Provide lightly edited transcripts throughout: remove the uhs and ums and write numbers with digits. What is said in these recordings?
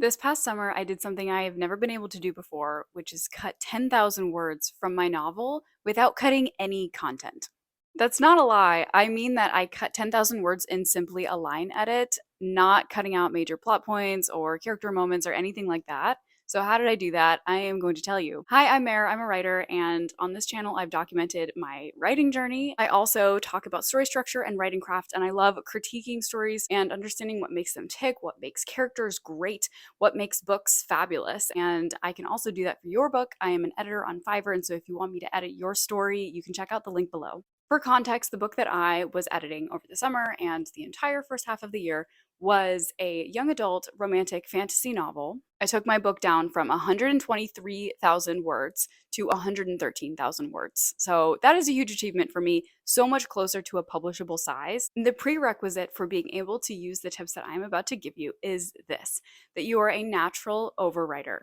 This past summer, I did something I have never been able to do before, which is cut 10,000 words from my novel without cutting any content. That's not a lie. I mean that I cut 10,000 words in simply a line edit, not cutting out major plot points or character moments or anything like that. So, how did I do that? I am going to tell you. Hi, I'm Mare. I'm a writer, and on this channel, I've documented my writing journey. I also talk about story structure and writing craft, and I love critiquing stories and understanding what makes them tick, what makes characters great, what makes books fabulous. And I can also do that for your book. I am an editor on Fiverr, and so if you want me to edit your story, you can check out the link below. For context, the book that I was editing over the summer and the entire first half of the year was a young adult romantic fantasy novel. I took my book down from 123,000 words to 113,000 words. So that is a huge achievement for me, so much closer to a publishable size. The prerequisite for being able to use the tips that I'm about to give you is this, that you are a natural overwriter,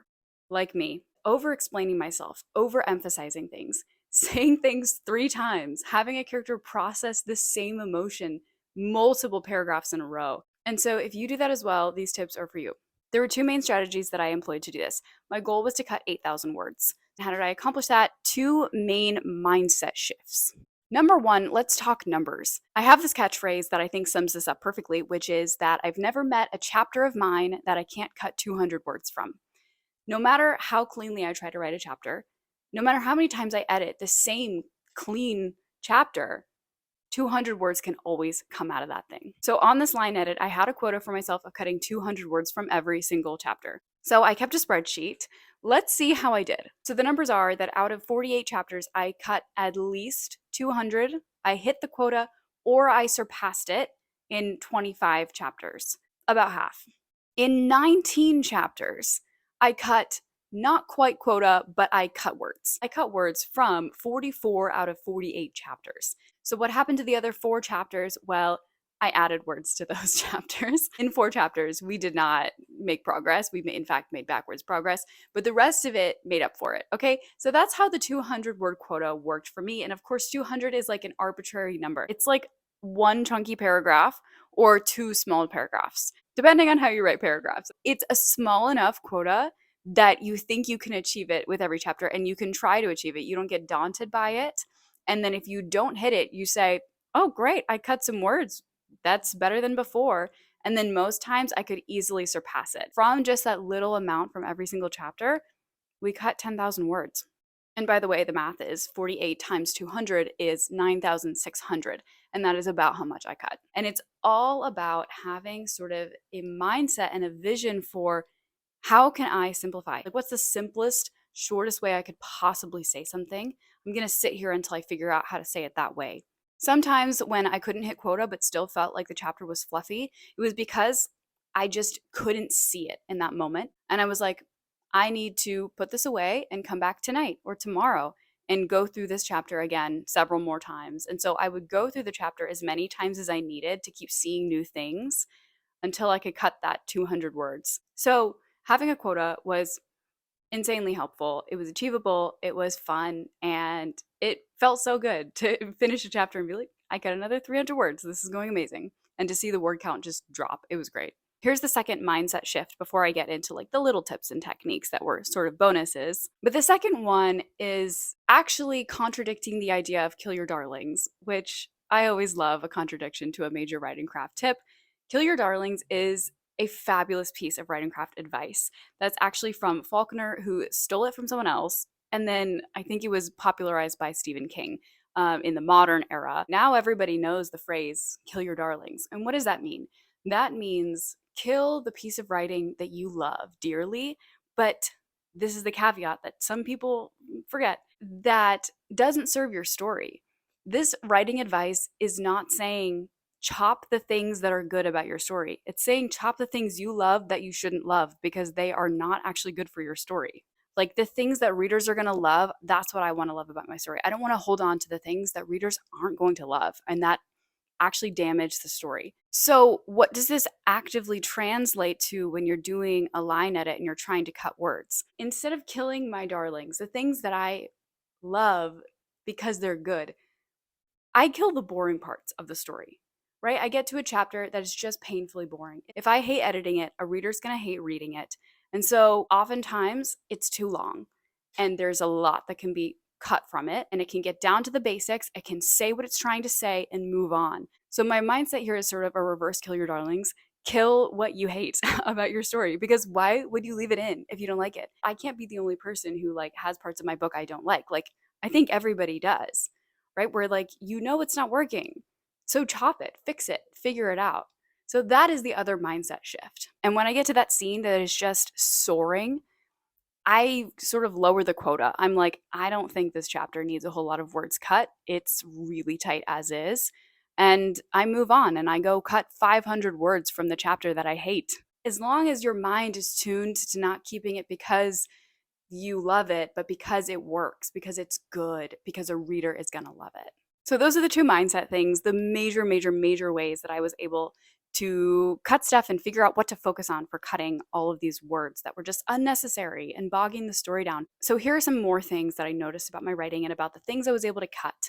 like me, over explaining myself, overemphasizing things, saying things 3 times, having a character process the same emotion multiple paragraphs in a row. And so if you do that as well, these tips are for you. There were 2 main strategies that I employed to do this. My goal was to cut 8,000 words. How did I accomplish that? 2 main mindset shifts. Number 1, let's talk numbers. I have this catchphrase that I think sums this up perfectly, which is that I've never met a chapter of mine that I can't cut 200 words from. No matter how cleanly I try to write a chapter, no matter how many times I edit the same clean chapter, 200 words can always come out of that thing. So on this line edit, I had a quota for myself of cutting 200 words from every single chapter. So I kept a spreadsheet. Let's see how I did. So the numbers are that out of 48 chapters, I cut at least 200. I hit the quota or I surpassed it in 25 chapters, about half. In 19 chapters, I cut not quite quota, but I cut words. I cut words from 44 out of 48 chapters. So, what happened to the other 4 chapters? Well, I added words to those chapters. In 4 chapters, we did not make progress. We, in fact, made backwards progress, but the rest of it made up for it. Okay. So, that's how the 200 word quota worked for me. And of course, 200 is like an arbitrary number. It's like one chunky paragraph or 2 small paragraphs, depending on how you write paragraphs. It's a small enough quota that you think you can achieve it with every chapter and you can try to achieve it. You don't get daunted by it. And then if you don't hit it, you say, oh, great, I cut some words. That's better than before. And then most times I could easily surpass it. From just that little amount from every single chapter, we cut 10,000 words. And by the way, the math is 48 times 200 is 9,600. And that is about how much I cut. And it's all about having sort of a mindset and a vision for how can I simplify? Like, what's the simplest, shortest way I could possibly say something? I'm going to sit here until I figure out how to say it that way. Sometimes when I couldn't hit quota but still felt like the chapter was fluffy, it was because I just couldn't see it in that moment. And I was like, I need to put this away and come back tonight or tomorrow and go through this chapter again several more times. And so I would go through the chapter as many times as I needed to keep seeing new things until I could cut that 200 words. So having a quota was insanely helpful. It was achievable, it was fun, and it felt so good to finish a chapter and be like, I got another 300 words. This is going amazing. And to see the word count just drop, it was great. Here's the second mindset shift before I get into like the little tips and techniques that were sort of bonuses. But the second one is actually contradicting the idea of kill your darlings, which I always love a contradiction to a major writing craft tip. Kill your darlings is a fabulous piece of writing craft advice. That's actually from Faulkner, who stole it from someone else. And then I think it was popularized by Stephen King in the modern era. Now everybody knows the phrase, kill your darlings. And what does that mean? That means kill the piece of writing that you love dearly, but this is the caveat that some people forget, that doesn't serve your story. This writing advice is not saying chop the things that are good about your story. It's saying chop the things you love that you shouldn't love because they are not actually good for your story. Like the things that readers are going to love, that's what I want to love about my story. I don't want to hold on to the things that readers aren't going to love and that actually damage the story. So, what does this actively translate to when you're doing a line edit and you're trying to cut words? Instead of killing my darlings, the things that I love because they're good, I kill the boring parts of the story. right? I get to a chapter that is just painfully boring. If I hate editing it, a reader's gonna hate reading it. And so oftentimes it's too long and there's a lot that can be cut from it and it can get down to the basics. It can say what it's trying to say and move on. So my mindset here is sort of a reverse kill your darlings. Kill what you hate about your story because why would you leave it in if you don't like it? I can't be the only person who like has parts of my book I don't like. Like I think everybody does, right? Where like it's not working. So chop it, fix it, figure it out. So that is the other mindset shift. And when I get to that scene that is just soaring, I sort of lower the quota. I'm like, I don't think this chapter needs a whole lot of words cut. It's really tight as is. And I move on and I go cut 500 words from the chapter that I hate. As long as your mind is tuned to not keeping it because you love it, but because it works, because it's good, because a reader is going to love it. So those are the two mindset things, the major, major, major ways that I was able to cut stuff and figure out what to focus on for cutting all of these words that were just unnecessary and bogging the story down. So here are some more things that I noticed about my writing and about the things I was able to cut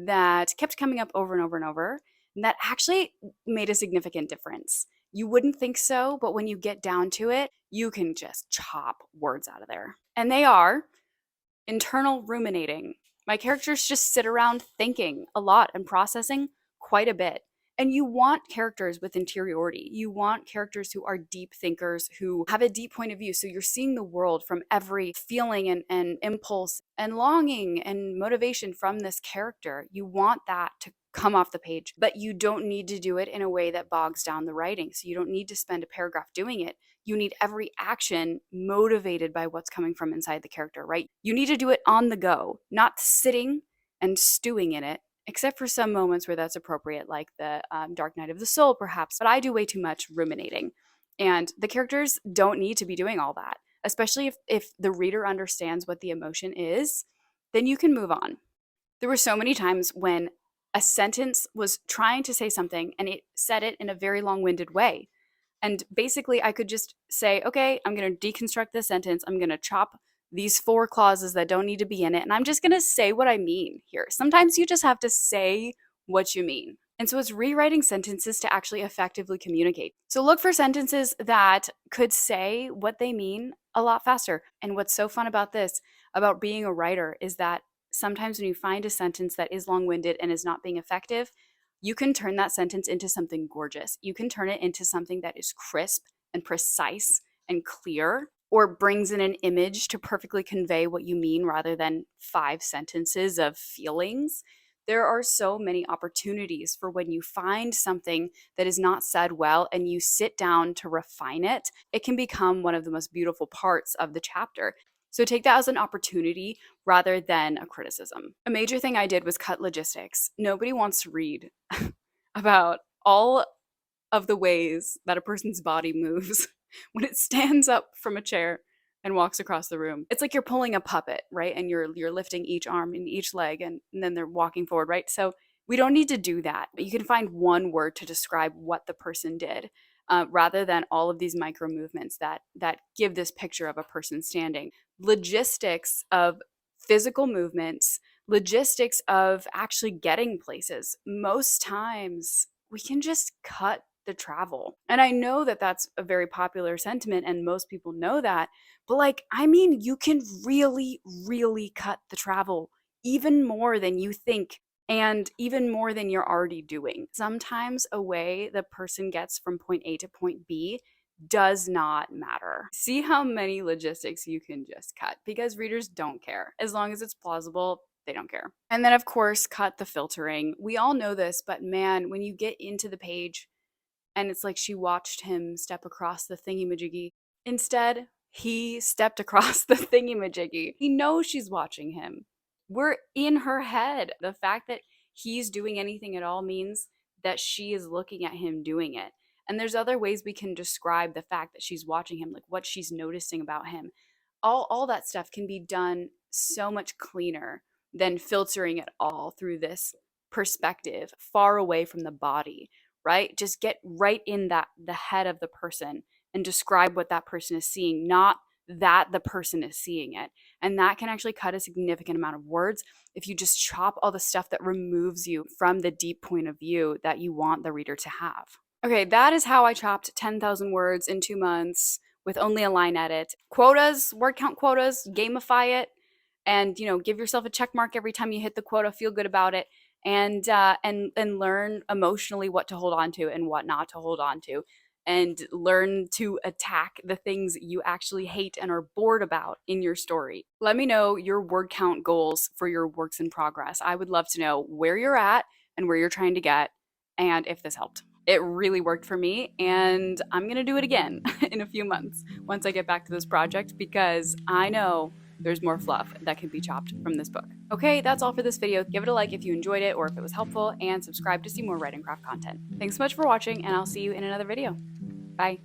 that kept coming up over and over and over, and that actually made a significant difference. You wouldn't think so, but when you get down to it, you can just chop words out of there. And they are internal ruminating. My characters just sit around thinking a lot and processing quite a bit. And you want characters with interiority. You want characters who are deep thinkers, who have a deep point of view. So you're seeing the world from every feeling and impulse and longing and motivation from this character. You want that to come off the page, but you don't need to do it in a way that bogs down the writing. So you don't need to spend a paragraph doing it. You need every action motivated by what's coming from inside the character, right? You need to do it on the go, not sitting and stewing in it, except for some moments where that's appropriate, like the Dark Night of the Soul, perhaps. But I do way too much ruminating. And the characters don't need to be doing all that, especially if the reader understands what the emotion is, then you can move on. There were so many times when a sentence was trying to say something and it said it in a very long winded way. And basically, I could just say, okay, I'm going to deconstruct this sentence. I'm going to chop these 4 clauses that don't need to be in it. And I'm just going to say what I mean here. Sometimes you just have to say what you mean. And so it's rewriting sentences to actually effectively communicate. So look for sentences that could say what they mean a lot faster. And what's so fun about this, about being a writer, is that sometimes when you find a sentence that is long winded and is not being effective, you can turn that sentence into something gorgeous. You can turn it into something that is crisp and precise and clear, or brings in an image to perfectly convey what you mean rather than 5 sentences of feelings. There are so many opportunities for when you find something that is not said well and you sit down to refine it, it can become one of the most beautiful parts of the chapter. So take that as an opportunity rather than a criticism. A major thing I did was cut logistics. Nobody wants to read about all of the ways that a person's body moves when it stands up from a chair and walks across the room. It's like you're pulling a puppet, right? And you're lifting each arm and each leg and then they're walking forward, right? So we don't need to do that. You can find one word to describe what the person did, rather than all of these micro movements that give this picture of a person standing. Logistics of physical movements, logistics of actually getting places. Most times we can just cut the travel. And I know that that's a very popular sentiment and most people know that, but like, I mean, you can really, really cut the travel even more than you think and even more than you're already doing. Sometimes a way the person gets from point A to point B does not matter. See how many logistics you can just cut because readers don't care. As long as it's plausible, they don't care. And then, of course, cut the filtering. We all know this, but man, when you get into the page and it's like she watched him step across the thingy-majiggy, instead, he stepped across the thingy-majiggy. He knows she's watching him. We're in her head. The fact that he's doing anything at all means that she is looking at him doing it. And there's other ways we can describe the fact that she's watching him, like what she's noticing about him. All that stuff can be done so much cleaner than filtering it all through this perspective far away from the body, right? Just get right in that the head of the person and describe what that person is seeing, not that the person is seeing it. And that can actually cut a significant amount of words if you just chop all the stuff that removes you from the deep point of view that you want the reader to have. Okay, that is how I chopped 10,000 words in 2 months with only a line edit. Quotas, word count quotas, gamify it, and give yourself a check mark every time you hit the quota, feel good about it, and learn emotionally what to hold on to and what not to hold on to, and learn to attack the things you actually hate and are bored about in your story. Let me know your word count goals for your works in progress. I would love to know where you're at and where you're trying to get, and if this helped. It really worked for me, and I'm gonna do it again in a few months once I get back to this project, because I know there's more fluff that can be chopped from this book. Okay, that's all for this video. Give it a like if you enjoyed it or if it was helpful, and subscribe to see more write and craft content. Thanks so much for watching, and I'll see you in another video. Bye.